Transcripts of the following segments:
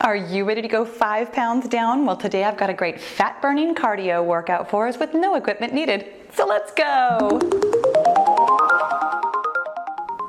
Are you ready to go 5 pounds down? Well, today I've got a great fat burning cardio workout for us with no equipment needed. So let's go.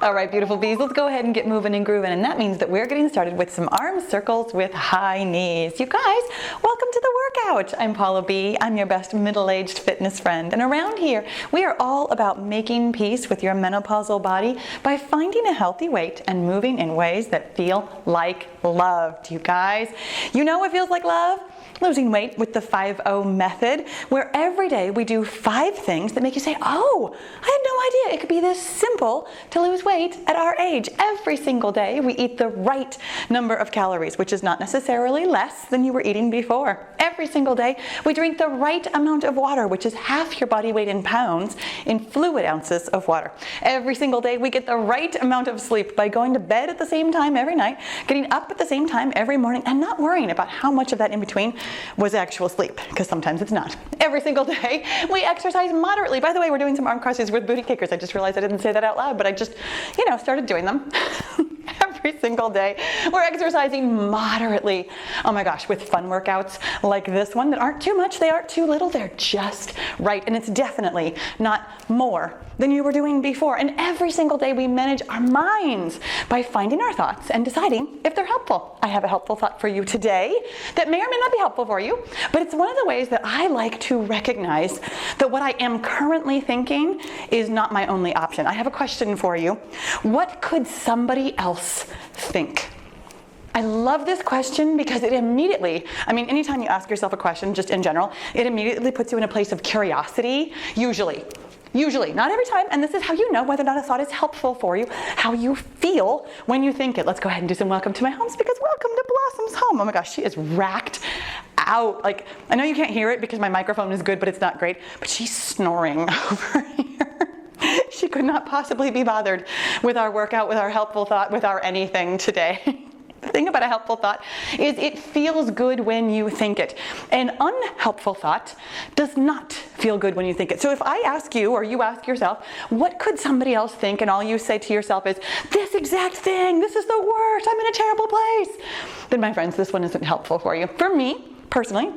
All right, beautiful bees, let's go ahead and get moving and grooving. And that means that we're getting started with some arm circles with high knees. You guys, welcome to the workout. I'm Paula B. I'm your best middle-aged fitness friend. And around here, we are all about making peace with your menopausal body by finding a healthy weight and moving in ways that feel like love. Do you guys? You know what feels like love? Losing weight with the 5-0 method, where every day we do 5 things that make you say, oh, I had no idea it could be this simple to lose weight at our age. Every single day we eat the right number of calories, which is not necessarily less than you were eating before. Every single day we drink the right amount of water, which is half your body weight in pounds in fluid ounces of water. Every single day we get the right amount of sleep by going to bed at the same time every night, getting up at the same time every morning, and not worrying about how much of that in between was actual sleep, because sometimes it's not. Every single day we exercise moderately. By the way, we're doing some arm crosses with booty kickers. I just realized I didn't say that out loud, but I just, started doing them. Every single day we're exercising moderately. Oh my gosh, with fun workouts like this one that aren't too much, they aren't too little, they're just right. And it's definitely not more than you were doing before. And every single day we manage our minds by finding our thoughts and deciding if they're helpful. I have a helpful thought for you today that may or may not be helpful for you, but it's one of the ways that I like to recognize that what I am currently thinking is not my only option. I have a question for you. What could somebody else think? I love this question because it immediately, anytime you ask yourself a question, just in general, it immediately puts you in a place of curiosity, usually, not every time, and this is how you know whether or not a thought is helpful for you, how you feel when you think it. Let's go ahead and do some welcome to my homes, because welcome to Blossom's home. Oh my gosh, she is racked out. I know you can't hear it because my microphone is good, but it's not great, but she's snoring over here. She could not possibly be bothered with our workout, with our helpful thought, with our anything today. The thing about a helpful thought is it feels good when you think it. An unhelpful thought does not feel good when you think it. So if I ask you, or you ask yourself, what could somebody else think? And all you say to yourself is, this exact thing, this is the worst, I'm in a terrible place. Then my friends, this one isn't helpful for you. For me, personally,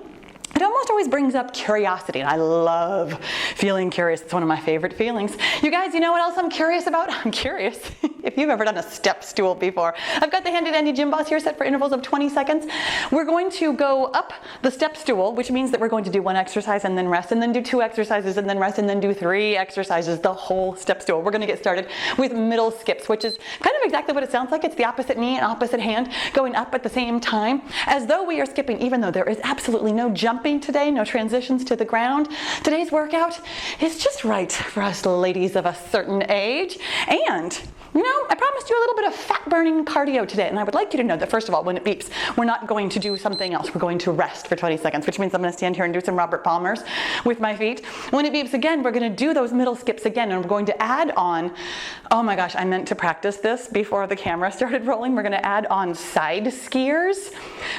it almost always brings up curiosity, and I love feeling curious. It's one of my favorite feelings. You guys, you know what else I'm curious about? I'm curious if you've ever done a step stool before. I've got the handy dandy gym boss here set for intervals of 20 seconds. We're going to go up the step stool, which means that we're going to do 1 exercise and then rest, and then do 2 exercises and then rest, and then do 3 exercises, the whole step stool. We're going to get started with middle skips, which is kind of exactly what it sounds like. It's the opposite knee and opposite hand going up at the same time, as though we are skipping, even though there is absolutely no jumping today, no transitions to the ground. Today's workout is just right for us ladies of a certain age. And I promised you a little bit of fat burning cardio today, and I would like you to know that first of all, when it beeps, we're not going to do something else. We're going to rest for 20 seconds, which means I'm going to stand here and do some Robert Palmers with my feet. When it beeps again, we're going to do those middle skips again, and we're going to add on, oh my gosh, I meant to practice this before the camera started rolling. We're going to add on side skiers,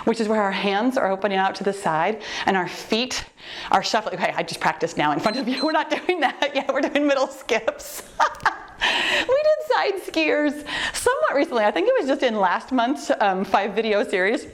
which is where our hands are opening out to the side and our feet are shuffling. Okay, I just practiced now in front of you. We're not doing that yet. We're doing middle skips. We did side skiers somewhat recently. I think it was just in last month's 5 video series.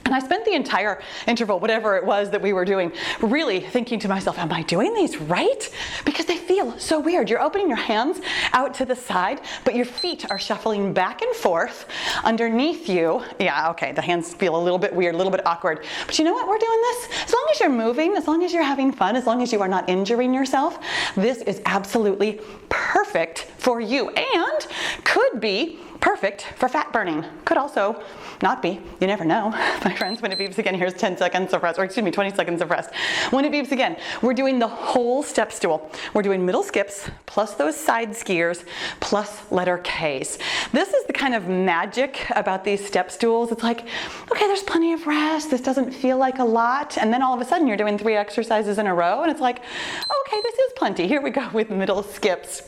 And I spent the entire interval, whatever it was that we were doing, really thinking to myself, am I doing these right? Because they feel so weird. You're opening your hands out to the side, but your feet are shuffling back and forth underneath you. Yeah, okay, the hands feel a little bit weird, a little bit awkward. But you know what? We're doing this. As long as you're moving, as long as you're having fun, as long as you are not injuring yourself, this is absolutely perfect for you, and could be perfect for fat burning. Could also not be. You never know. My friends, when it beeps again, here's 10 seconds of rest, or excuse me, 20 seconds of rest. When it beeps again, we're doing the whole step stool. We're doing middle skips, plus those side skiers, plus letter Ks. This is the kind of magic about these step stools. It's like, okay, there's plenty of rest. This doesn't feel like a lot. And then all of a sudden you're doing 3 exercises in a row, and it's like, okay, this is plenty. Here we go with middle skips.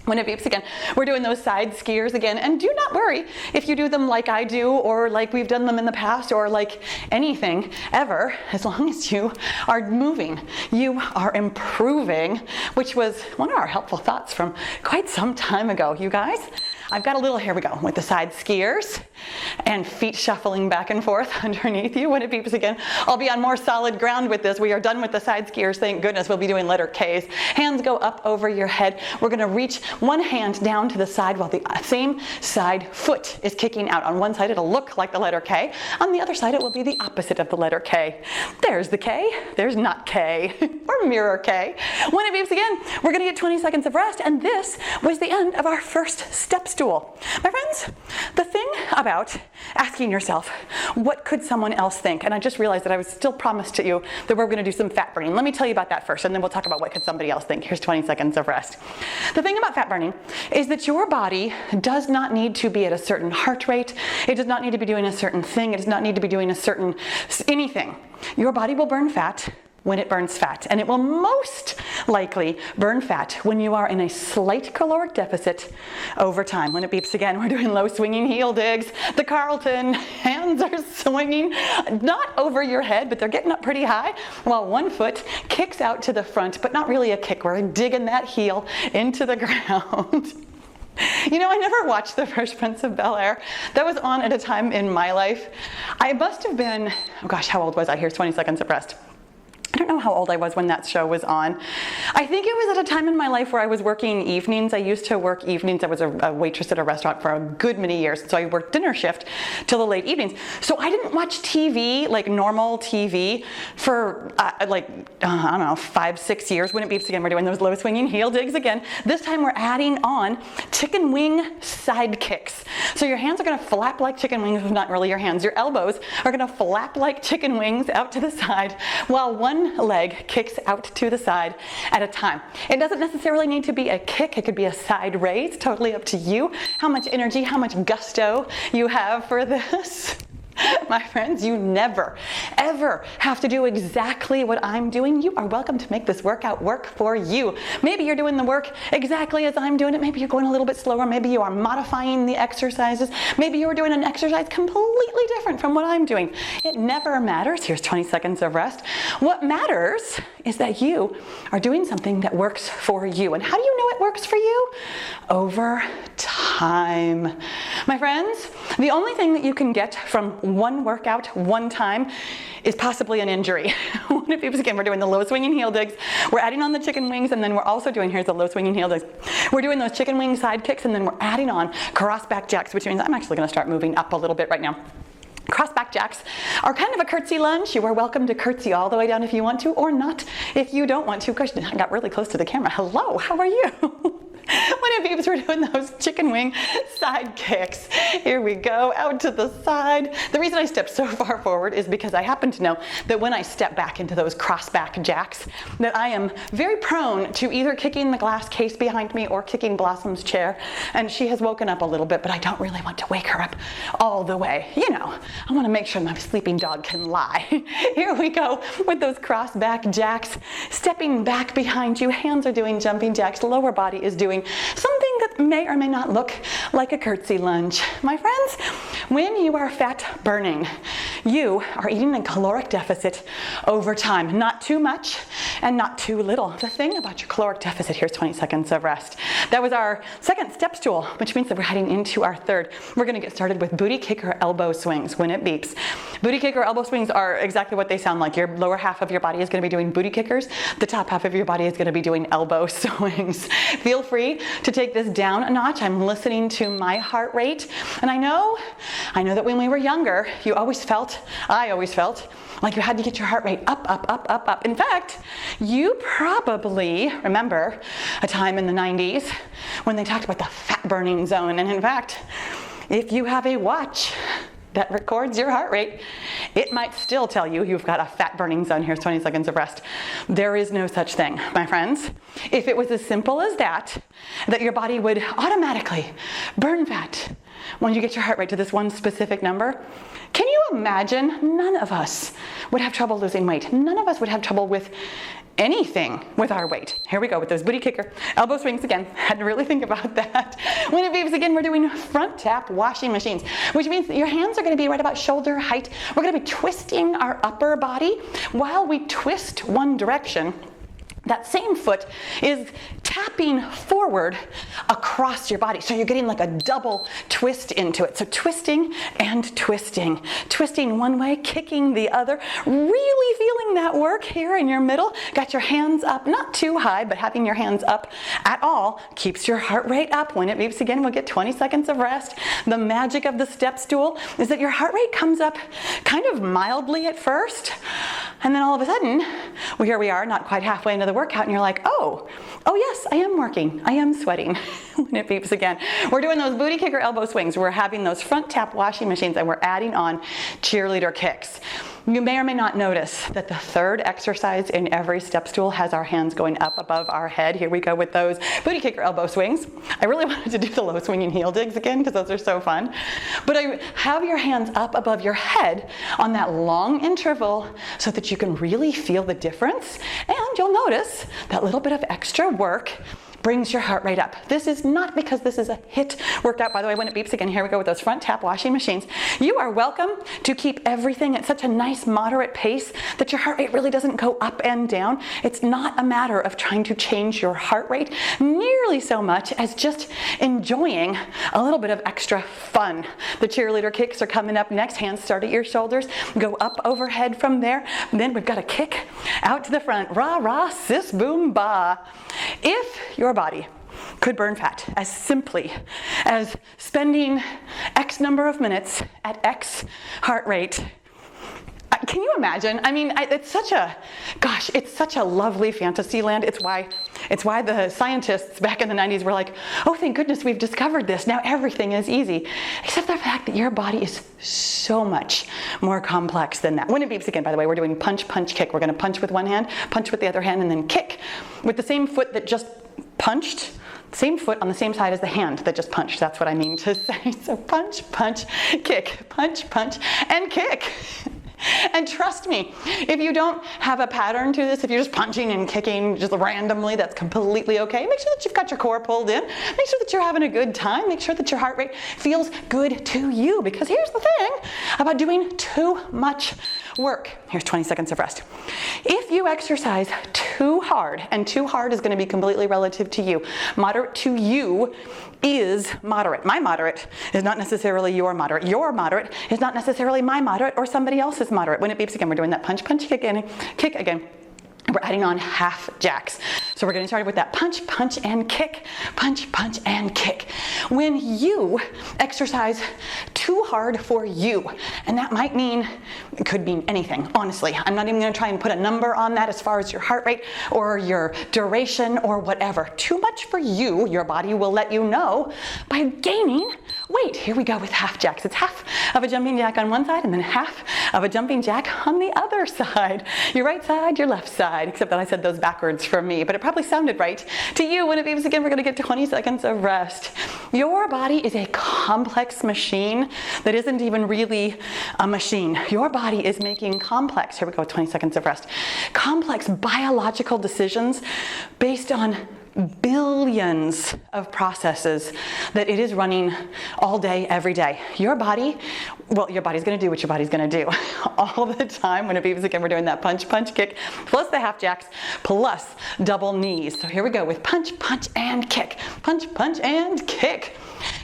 When it beeps again, we're doing those side skiers again. And do not worry if you do them like I do, or like we've done them in the past, or like anything ever. As long as you are moving, you are improving, which was one of our helpful thoughts from quite some time ago, you guys. I've got a little, here we go, with the side skiers and feet shuffling back and forth underneath you. When it beeps again, I'll be on more solid ground with this. We are done with the side skiers, thank goodness. We'll be doing letter Ks. Hands go up over your head. We're gonna reach one hand down to the side while the same side foot is kicking out. On one side, it'll look like the letter K. On the other side, it will be the opposite of the letter K. There's the K, there's not K, or mirror K. When it beeps again, we're gonna get 20 seconds of rest, and this was the end of our first step stool. My friends, the thing about asking yourself, what could someone else think? And I just realized that I was still promised to you that we're gonna do some fat burning. Let me tell you about that first, and then we'll talk about what could somebody else think. Here's 20 seconds of rest. The thing about fat burning is that your body does not need to be at a certain heart rate. It does not need to be doing a certain thing. It does not need to be doing a certain anything. Your body will burn fat when it burns fat, and it will most likely burn fat when you are in a slight caloric deficit over time. When it beeps again, we're doing low swinging heel digs. The Carlton, hands are swinging, not over your head, but they're getting up pretty high, while one foot kicks out to the front, but not really a kick. We're digging that heel into the ground. You know, I never watched The Fresh Prince of Bel-Air. That was on at a time in my life. I must have been, oh gosh, how old was I? Here's 20 seconds of rest. I don't know how old I was when that show was on. I think it was at a time in my life where I was working evenings. I used to work evenings. I was a waitress at a restaurant for a good many years, so I worked dinner shift till the late evenings. So I didn't watch TV, like normal TV, for I don't know, 5-6 years. When it beeps again, we're doing those low swinging heel digs again. This time we're adding on chicken wing side kicks. So your hands are gonna flap like chicken wings, not really your hands. Your elbows are gonna flap like chicken wings out to the side, while one leg kicks out to the side at a time. It doesn't necessarily need to be a kick. It could be a side raise, totally up to you. How much energy, how much gusto you have for this. My friends, you never, ever have to do exactly what I'm doing. You are welcome to make this workout work for you. Maybe you're doing the work exactly as I'm doing it. Maybe you're going a little bit slower. Maybe you are modifying the exercises. Maybe you're doing an exercise completely different from what I'm doing. It never matters. Here's 20 seconds of rest. What matters is that you are doing something that works for you. And how do you know it works for you? Over time. My friends, the only thing that you can get from one workout, one time, is possibly an injury. When it beeps again, we're doing the low swinging heel digs. We're adding on the chicken wings, and then we're also doing, here's the low swinging heel digs. We're doing those chicken wing side kicks, and then we're adding on cross back jacks, which means I'm actually gonna start moving up a little bit right now. Cross back jacks are kind of a curtsy lunge. You are welcome to curtsy all the way down if you want to, or not if you don't want to. Gosh, I got really close to the camera. Hello, how are you? When it beeps, we're doing those chicken wing side kicks. Here we go, out to the side. The reason I step so far forward is because I happen to know that when I step back into those cross back jacks, that I am very prone to either kicking the glass case behind me or kicking Blossom's chair. And she has woken up a little bit, but I don't really want to wake her up all the way. You know, I want to make sure my sleeping dog can lie. Here we go with those cross back jacks. Stepping back behind you, hands are doing jumping jacks, lower body is doing something that may or may not look like a curtsy lunge. My friends, when you are fat burning, you are eating a caloric deficit over time. Not too much and not too little. The thing about your caloric deficit, here's 20 seconds of rest. That was our second step stool, which means that we're heading into our third. We're gonna get started with booty kick or elbow swings when it beeps. Booty kick or elbow swings are exactly what they sound like. Your lower half of your body is gonna be doing booty kickers. The top half of your body is gonna be doing elbow swings. Feel free to take this down a notch. I'm listening to my heart rate. And I know that when we were younger, I always felt like you had to get your heart rate up, up, up, up, up. In fact, you probably remember a time in the 90s when they talked about the fat burning zone. And in fact, if you have a watch that records your heart rate, it might still tell you you've got a fat burning zone. Here's 20 seconds of rest. There is no such thing, my friends. If it was as simple as that your body would automatically burn fat when you get your heart rate to this one specific number, can you imagine? None of us would have trouble losing weight. None of us would have trouble with anything with our weight. Here we go with those booty kicker, elbow swings again. Had to really think about that. When it beeps again, we're doing front tap washing machines, which means that your hands are going to be right about shoulder height. We're going to be twisting our upper body. While we twist one direction, that same foot is tapping forward across your body. So you're getting like a double twist into it. So twisting and twisting. Twisting one way, kicking the other. Really feeling that work here in your middle. Got your hands up, not too high, but having your hands up at all keeps your heart rate up. When it beeps again, we'll get 20 seconds of rest. The magic of the step stool is that your heart rate comes up kind of mildly at first, and then all of a sudden, well, here we are, not quite halfway into the workout, and you're like, oh yes, I am working, I am sweating when it beeps again. We're doing those booty kicker elbow swings. We're having those front tap washing machines, and we're adding on cheerleader kicks. You may or may not notice that the third exercise in every step stool has our hands going up above our head. Here we go with those booty kicker elbow swings. I really wanted to do the low swinging heel digs again because those are so fun. But I have your hands up above your head on that long interval so that you can really feel the difference. And you'll notice that little bit of extra work brings your heart rate up. This is not because this is a HIIT workout. By the way, when it beeps again, here we go with those front tap washing machines. You are welcome to keep everything at such a nice moderate pace that your heart rate really doesn't go up and down. It's not a matter of trying to change your heart rate nearly so much as just enjoying a little bit of extra fun. The cheerleader kicks are coming up next. Hands start at your shoulders, go up overhead from there. And then we've got a kick out to the front. Rah, rah, sis, boom, ba. If your body could burn fat as simply as spending X number of minutes at X heart rate, can you imagine? I mean, it's such a lovely fantasy land. It's why the scientists back in the 90s were like, oh, thank goodness we've discovered this. Now everything is easy. Except the fact that your body is so much more complex than that. When it beeps again, by the way, we're doing punch, punch, kick. We're going to punch with one hand, punch with the other hand, and then kick with the same foot that just punched. Same foot on the same side as the hand that just punched. That's what I mean to say. So punch, punch, kick, punch, punch, and kick. And trust me, if you don't have a pattern to this, if you're just punching and kicking just randomly, that's completely okay. Make sure that you've got your core pulled in. Make sure that you're having a good time. Make sure that your heart rate feels good to you. Because here's the thing about doing too much work. Here's 20 seconds of rest. If you exercise too hard, and too hard is going to be completely relative to you. Moderate to you is moderate. My moderate is not necessarily your moderate. Your moderate is not necessarily my moderate or somebody else's moderate. When it beeps again, we're doing that punch, punch, kick again. We're adding on half jacks. So we're getting started with that punch, punch, and kick. Punch, punch, and kick. When you exercise too hard for you, and that might mean, it could mean anything, honestly. I'm not even going to try and put a number on that as far as your heart rate or your duration or whatever. Too much for you, your body will let you know by gaining weight. Here we go with half jacks. It's half of a jumping jack on one side and then half of a jumping jack on the other side. Your right side, your left side. Except that I said those backwards for me, but it probably sounded right to you. When it beeps again, we're going to get 20 seconds of rest. Your body is a complex machine that isn't even really a machine. Your body is making complex, here we go, 20 seconds of rest, complex biological decisions based on billions of processes that it is running all day, every day. Your body, well, your body's going to do what your body's going to do all the time. When it beeps again, we're doing that punch, punch, kick, plus the half jacks, plus double knees. So here we go with punch, punch, and kick. Punch, punch, and kick.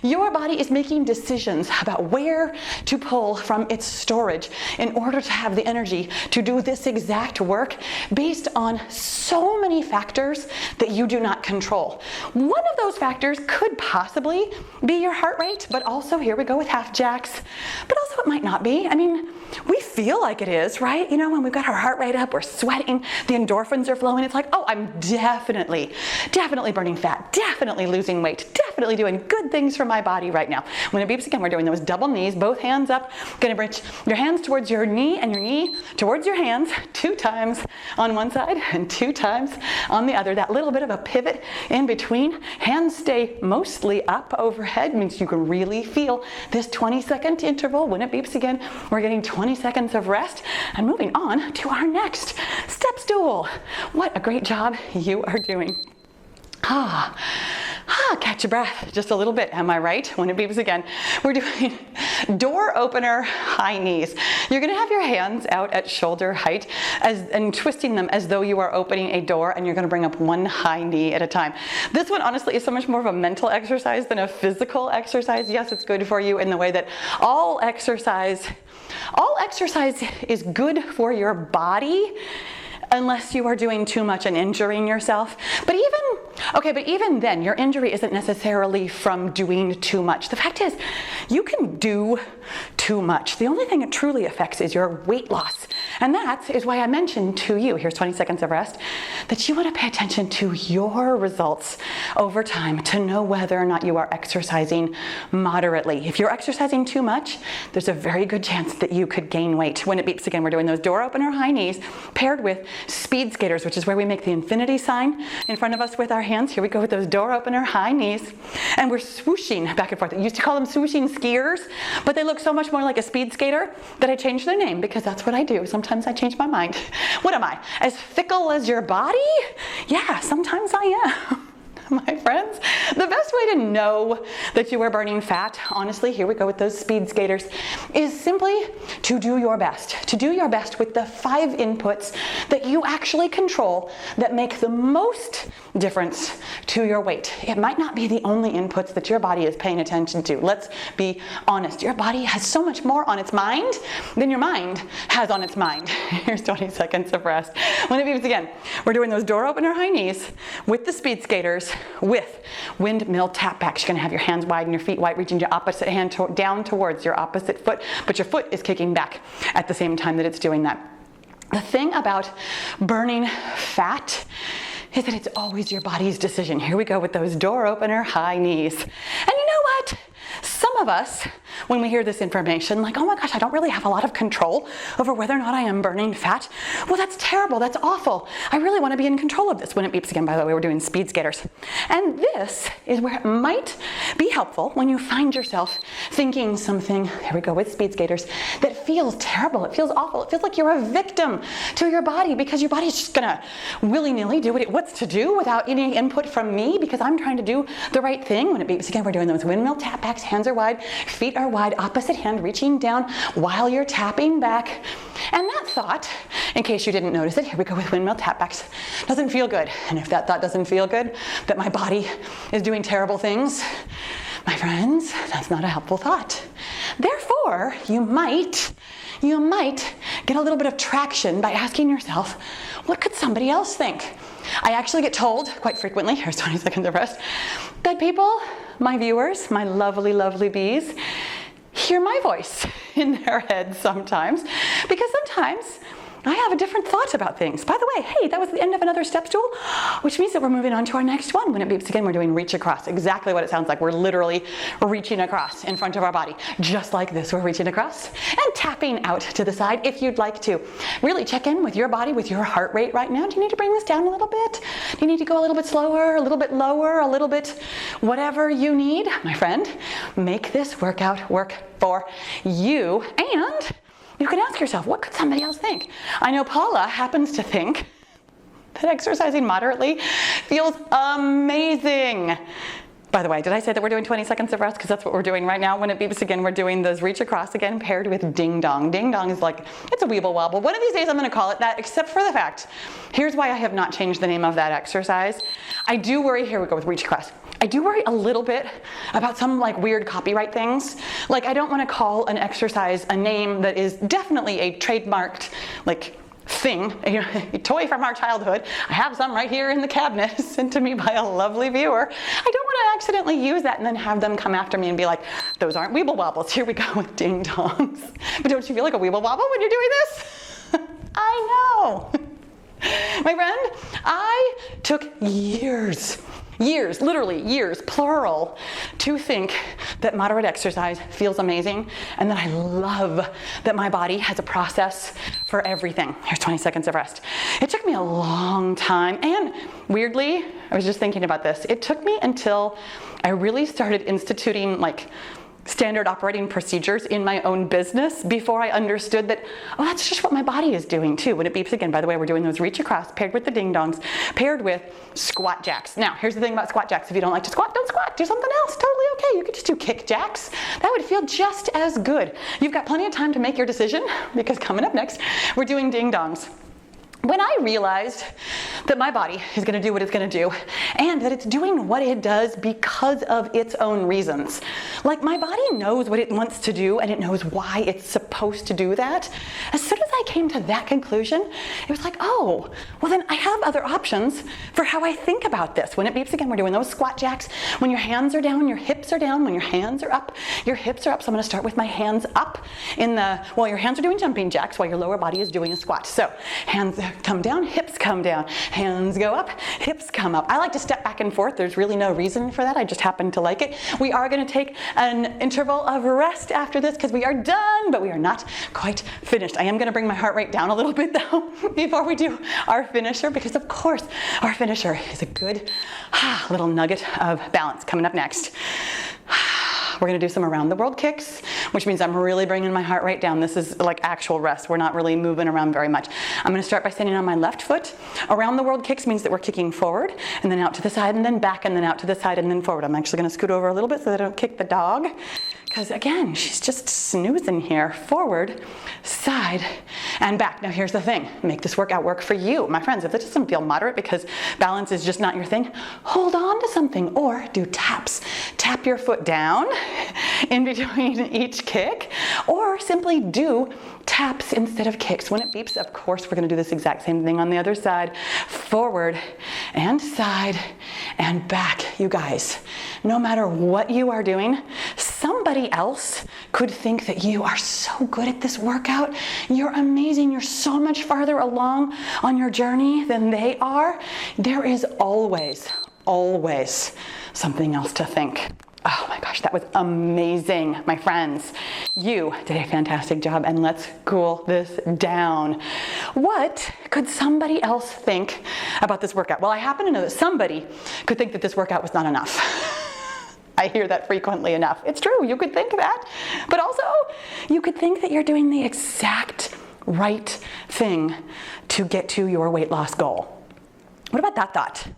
Your body is making decisions about where to pull from its storage in order to have the energy to do this exact work based on so many factors that you do not control. One of those factors could possibly be your heart rate, but also, here we go with half jacks, but also it might not be. I mean, we feel like it is, right? You know, when we've got our heart rate up, we're sweating, the endorphins are flowing, it's like, oh, I'm definitely burning fat, definitely losing weight, definitely doing good things for my body right now. When it beeps again, we're doing those double knees, both hands up, gonna bring your hands towards your knee and your knee towards your hands 2 times on one side and 2 times on the other. That little bit of a pivot in between. Hands stay mostly up overhead, means you can really feel this 20-second interval. When it beeps again, we're getting 20 seconds of rest and moving on to our next step stool. What a great job you are doing. Catch your breath just a little bit, am I right? When it beeps again, we're doing Door opener, high knees. You're gonna have your hands out at shoulder height and twisting them as though you are opening a door, and you're gonna bring up one high knee at a time. This one honestly is so much more of a mental exercise than a physical exercise. Yes, it's good for you in the way that all exercise is good for your body, unless you are doing too much and injuring yourself. But even then, your injury isn't necessarily from doing too much. The fact is, you can do too much. The only thing it truly affects is your weight loss. And that is why I mentioned to you, here's 20 seconds of rest, that you want to pay attention to your results over time to know whether or not you are exercising moderately. If you're exercising too much, there's a very good chance that you could gain weight. When it beeps again, we're doing those door opener high knees paired with speed skaters, which is where we make the infinity sign in front of us with our hands. Here we go with those door opener high knees, and we're swooshing back and forth. I used to call them swooshing skiers, but they look so much more like a speed skater that I changed their name, because that's what I do. Sometimes I change my mind. What am I? As fickle as your body? Yeah, sometimes I am. My friends, the best way to know that you are burning fat, honestly, here we go with those speed skaters, is simply to do your best. To do your best with the 5 inputs that you actually control that make the most difference to your weight. It might not be the only inputs that your body is paying attention to. Let's be honest. Your body has so much more on its mind than your mind has on its mind. Here's 20 seconds of rest. When it beeps again, we're doing those door opener high knees with the speed skaters, with windmill tapbacks. You're gonna have your hands wide and your feet wide, reaching your opposite hand down towards your opposite foot, but your foot is kicking back at the same time that it's doing that. The thing about burning fat is that it's always your body's decision. Here we go with those door opener high knees. And you know what? Some of us, when we hear this information, like, oh my gosh, I don't really have a lot of control over whether or not I am burning fat. Well, that's terrible. That's awful. I really want to be in control of this. When it beeps again, by the way, we're doing speed skaters. And this is where it might be helpful when you find yourself thinking something, here we go with speed skaters, that feels terrible. It feels awful. It feels like you're a victim to your body, because your body's just gonna willy-nilly do what it wants to do without any input from me, because I'm trying to do the right thing. When it beeps again, we're doing those windmill tapbacks. Hands are wide, feet are wide, opposite hand reaching down while you're tapping back. And that thought, in case you didn't notice it, here we go with windmill tapbacks, doesn't feel good. And if that thought doesn't feel good, that my body is doing terrible things, my friends, that's not a helpful thought. Therefore, you might get a little bit of traction by asking yourself, what could somebody else think? I actually get told quite frequently, here's 20 seconds of rest, that people, my viewers, my lovely, lovely bees, hear my voice in their heads sometimes, because sometimes I have a different thought about things. By the way, hey, that was the end of another step stool, which means that we're moving on to our next one. When it beeps again, we're doing reach across. Exactly what it sounds like. We're literally reaching across in front of our body. Just like this, we're reaching across and tapping out to the side if you'd like to. Really check in with your body, with your heart rate right now. Do you need to bring this down a little bit? Do you need to go a little bit slower, a little bit lower, a little bit whatever you need? My friend, make this workout work for you. And you can ask yourself, what could somebody else think? I know Paula happens to think that exercising moderately feels amazing. By the way, did I say that we're doing 20 seconds of rest? Because that's what we're doing right now. When it beeps again, we're doing those reach across again, paired with ding dong. Ding dong is like, it's a weeble wobble. One of these days I'm gonna call it that, except for the fact, here's why I have not changed the name of that exercise. I do worry, here we go with reach across. I do worry a little bit about some like weird copyright things. Like, I don't want to call an exercise a name that is definitely a trademarked like thing, a toy from our childhood. I have some right here in the cabinet sent to me by a lovely viewer. I don't want to accidentally use that and then have them come after me and be like, those aren't weeble wobbles. Here we go with ding dongs. But don't you feel like a weeble wobble when you're doing this? I know. My friend, I took years, literally years, plural, to think that moderate exercise feels amazing, and that I love that my body has a process for everything. Here's 20 seconds of rest. It took me a long time, and weirdly, I was just thinking about this, it took me until I really started instituting like standard operating procedures in my own business before I understood that, oh, that's just what my body is doing too. When it beeps again, by the way, we're doing those reach across paired with the ding dongs, paired with squat jacks. Now, here's the thing about squat jacks. If you don't like to squat, don't squat. Do something else. Totally okay. You could just do kick jacks. That would feel just as good. You've got plenty of time to make your decision because coming up next, we're doing ding dongs. When I realized that my body is going to do what it's going to do and that it's doing what it does because of its own reasons. Like my body knows what it wants to do and it knows why it's supposed to do that. As soon as I came to that conclusion, it was like, oh, well then I have other options for how I think about this. When it beeps again, we're doing those squat jacks. When your hands are down, your hips are down. When your hands are up, your hips are up. So I'm going to start with my hands up while your hands are doing jumping jacks while your lower body is doing a squat. So hands come down, hips come down, hands go up, hips come up. I like to step back and forth. There's really no reason for that. I just happen to like it. We are going to take an interval of rest after this because we are done, but we are not quite finished. I am going to bring my heart rate down a little bit though before we do our finisher, because of course our finisher is a good little nugget of balance. Coming up next, we're going to do some around the world kicks, which means I'm really bringing my heart rate down. This is like actual rest. We're not really moving around very much. I'm going to start by standing on my left foot. Around the world kicks means that we're kicking forward and then out to the side and then back and then out to the side and then forward. I'm actually going to scoot over a little bit so that I don't kick the dog. Because again, she's just snoozing here. Forward, side, and back. Now here's the thing. Make this workout work for you. My friends, if it doesn't feel moderate because balance is just not your thing, hold on to something or do taps. Tap your foot down in between each kick, or simply do taps instead of kicks. When it beeps, of course, we're going to do this exact same thing on the other side. Forward and side and back. You guys, no matter what you are doing, somebody else could think that you are so good at this workout. You're amazing. You're so much farther along on your journey than they are. There is always something else to think. Oh my gosh, that was amazing, my friends. You did a fantastic job, and let's cool this down. What could somebody else think about this workout? Well, I happen to know that somebody could think that this workout was not enough. I hear that frequently enough. It's true, you could think that, but also you could think that you're doing the exact right thing to get to your weight loss goal. What about that thought?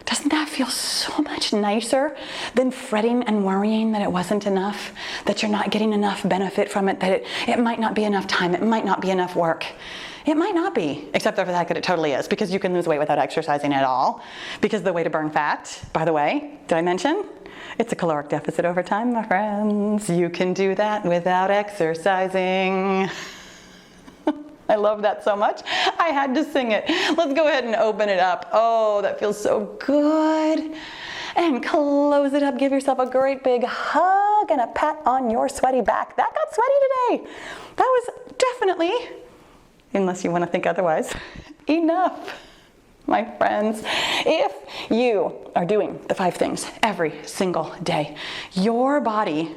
Doesn't that feel so much nicer than fretting and worrying that it wasn't enough, that you're not getting enough benefit from it, that it might not be enough time, it might not be enough work? It might not be, except for the fact that it totally is, because you can lose weight without exercising at all. Because the way to burn fat, by the way, did I mention? It's a caloric deficit over time, my friends. You can do that without exercising. I love that so much. I had to sing it. Let's go ahead and open it up. Oh, that feels so good. And close it up. Give yourself a great big hug and a pat on your sweaty back. That got sweaty today. That was definitely, unless you want to think otherwise, enough. My friends, if you are doing the 5 things every single day, your body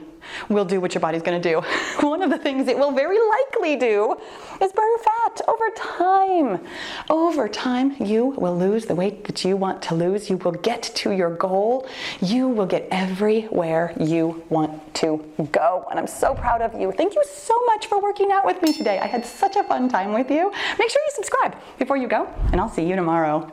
will do what your body's going to do. One of the things it will very likely do is burn fat over time. Over time, you will lose the weight that you want to lose. You will get to your goal. You will get everywhere you want to go. And I'm so proud of you. Thank you so much for working out with me today. I had such a fun time with you. Make sure you subscribe before you go, and I'll see you tomorrow.